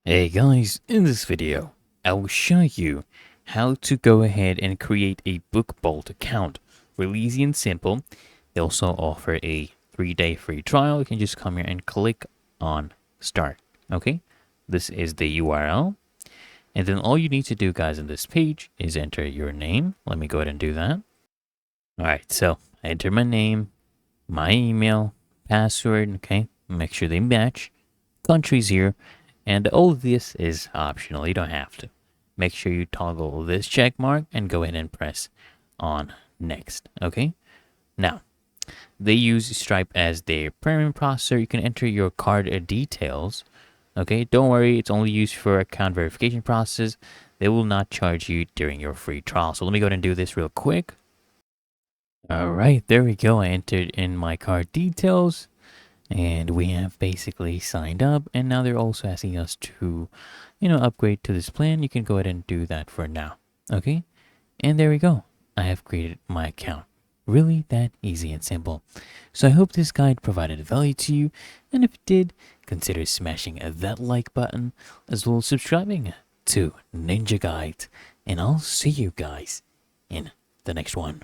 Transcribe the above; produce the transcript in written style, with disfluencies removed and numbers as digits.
Hey guys, in this video, I will show you how to go ahead and create a BookBolt account. Really easy and simple. They also offer a 3-day free trial. You can just come here and click on start. Okay, this is the URL. And then all you need to do, guys, on this page is enter your name. Let me go ahead and do that. All right, so I enter my name, my email, password. Okay, make sure they match. Countries here. And all of this is optional. You don't have to. Make sure you toggle this check mark and go ahead and press on next. Okay. Now, they use Stripe as their payment processor. You can enter your card details. Okay. Don't worry. It's only used for account verification process. They will not charge you during your free trial. So let me go ahead and do this real quick. All right. There we go. I entered in my card details. And we have basically signed up, and now they're also asking us to, upgrade to this plan. You can go ahead and do that for now. Okay. And there we go. I have created my account. Really that easy and simple. So I hope this guide provided value to you. And if it did, consider smashing that like button as well as subscribing to Ninja Guide. And I'll see you guys in the next one.